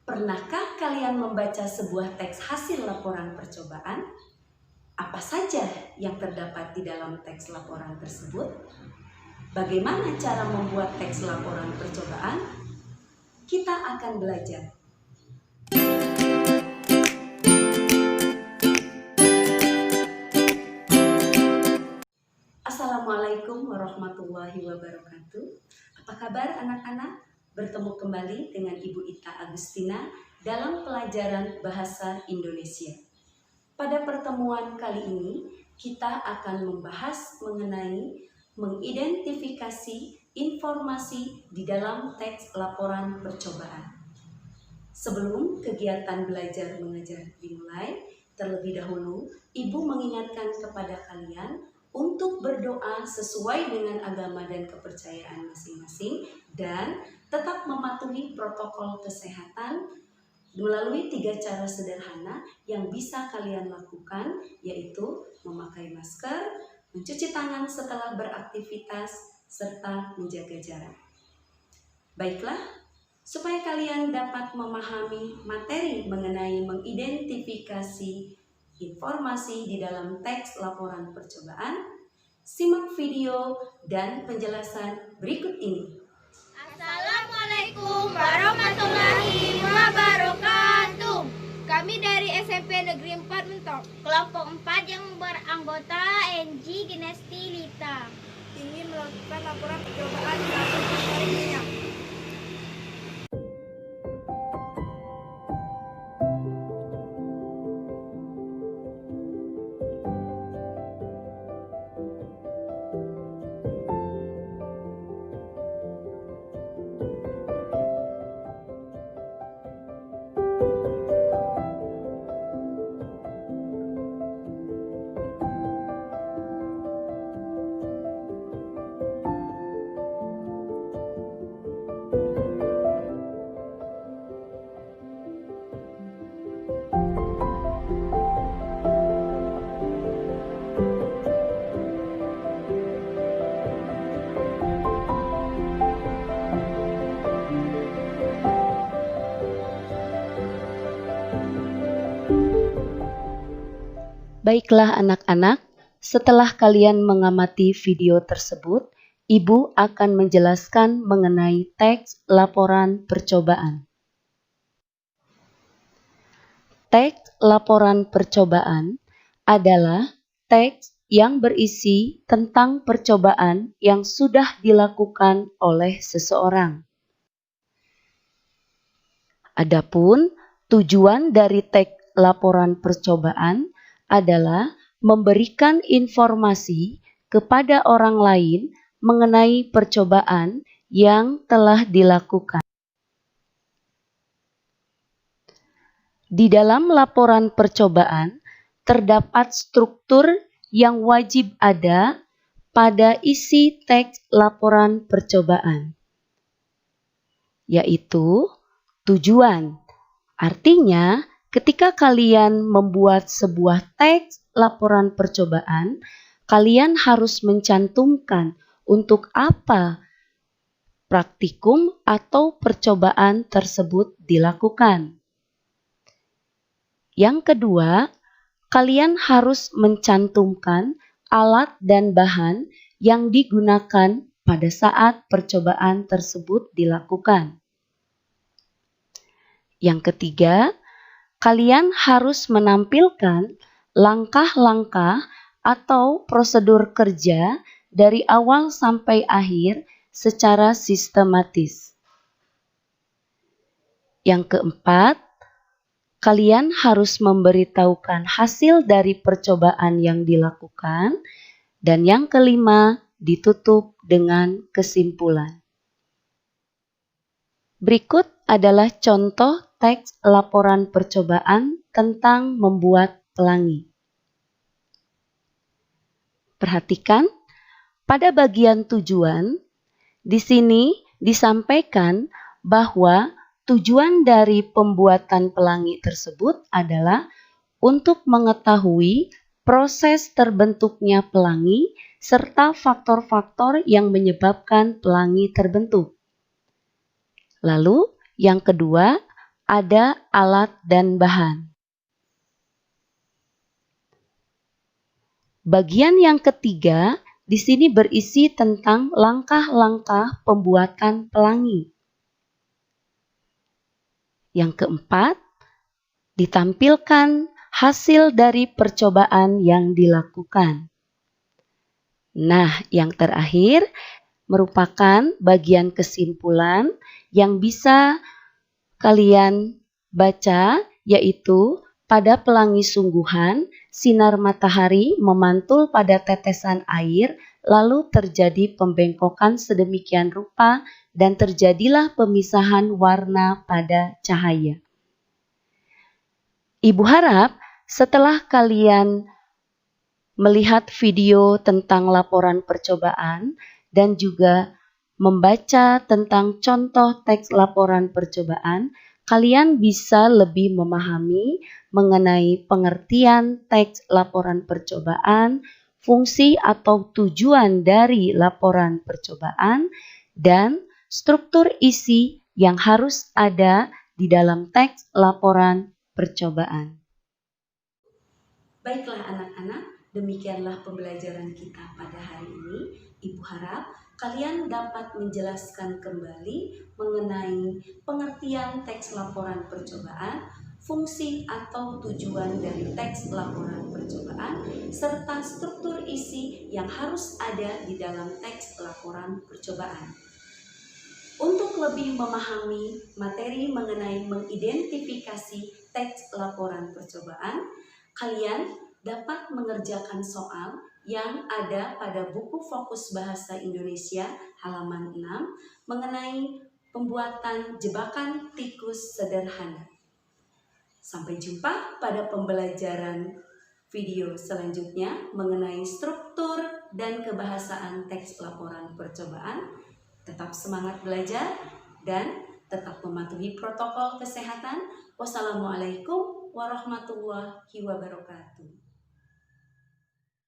Pernahkah kalian membaca sebuah teks hasil laporan percobaan? Apa saja yang terdapat di dalam teks laporan tersebut? Bagaimana cara membuat teks laporan percobaan? Kita akan belajar. Assalamualaikum warahmatullahi wabarakatuh. Apa kabar anak-anak? Bertemu kembali dengan Ibu Ita Agustina dalam pelajaran Bahasa Indonesia. Pada pertemuan kali ini, kita akan membahas mengenai mengidentifikasi informasi di dalam teks laporan percobaan. Sebelum kegiatan belajar mengajar dimulai, terlebih dahulu Ibu mengingatkan kepada kalian untuk berdoa sesuai dengan agama dan kepercayaan masing-masing dan tetap mematuhi protokol kesehatan melalui 3 cara sederhana yang bisa kalian lakukan, yaitu memakai masker, mencuci tangan setelah beraktivitas, serta menjaga jarak. Baiklah, supaya kalian dapat memahami materi mengenai mengidentifikasi informasi di dalam teks laporan percobaan, simak video dan penjelasan berikut ini. Assalamualaikum warahmatullahi wabarakatuh. Kami dari SMP Negeri 4 Mentok, kelompok 4 yang beranggota NG Ginesti Lita, ingin melakukan laporan percobaan di laboratorium minyak. Baiklah anak-anak, setelah kalian mengamati video tersebut, Ibu akan menjelaskan mengenai teks laporan percobaan. Teks laporan percobaan adalah teks yang berisi tentang percobaan yang sudah dilakukan oleh seseorang. Adapun tujuan dari teks laporan percobaan adalah memberikan informasi kepada orang lain mengenai percobaan yang telah dilakukan. Di dalam laporan percobaan terdapat struktur yang wajib ada pada isi teks laporan percobaan, yaitu tujuan. Artinya, ketika kalian membuat sebuah teks laporan percobaan, kalian harus mencantumkan untuk apa praktikum atau percobaan tersebut dilakukan. Yang kedua, kalian harus mencantumkan alat dan bahan yang digunakan pada saat percobaan tersebut dilakukan. Yang ketiga, kalian harus menampilkan langkah-langkah atau prosedur kerja dari awal sampai akhir secara sistematis. Yang keempat, kalian harus memberitahukan hasil dari percobaan yang dilakukan. Dan yang kelima, ditutup dengan kesimpulan. Berikut adalah contoh teks laporan percobaan tentang membuat pelangi. Perhatikan, pada bagian tujuan, di sini disampaikan bahwa tujuan dari pembuatan pelangi tersebut adalah untuk mengetahui proses terbentuknya pelangi serta faktor-faktor yang menyebabkan pelangi terbentuk. Lalu, yang kedua, ada alat dan bahan. Bagian yang ketiga di sini berisi tentang langkah-langkah pembuatan pelangi. Yang keempat, ditampilkan hasil dari percobaan yang dilakukan. Nah, yang terakhir merupakan bagian kesimpulan yang bisa kalian baca, yaitu pada pelangi sungguhan, sinar matahari memantul pada tetesan air, lalu terjadi pembengkokan sedemikian rupa dan terjadilah pemisahan warna pada cahaya. Ibu harap setelah kalian melihat video tentang laporan percobaan dan juga membaca tentang contoh teks laporan percobaan, kalian bisa lebih memahami mengenai pengertian teks laporan percobaan, fungsi atau tujuan dari laporan percobaan, dan struktur isi yang harus ada di dalam teks laporan percobaan. Baiklah anak-anak, demikianlah pembelajaran kita pada hari ini. Ibu harap kalian dapat menjelaskan kembali mengenai pengertian teks laporan percobaan, fungsi atau tujuan dari teks laporan percobaan, serta struktur isi yang harus ada di dalam teks laporan percobaan. Untuk lebih memahami materi mengenai mengidentifikasi teks laporan percobaan, kalian dapat mengerjakan soal yang ada pada buku Fokus Bahasa Indonesia halaman 6 mengenai pembuatan jebakan tikus sederhana. Sampai jumpa pada pembelajaran video selanjutnya mengenai struktur dan kebahasaan teks laporan percobaan. Tetap semangat belajar dan tetap mematuhi protokol kesehatan. Wassalamualaikum warahmatullahi wabarakatuh.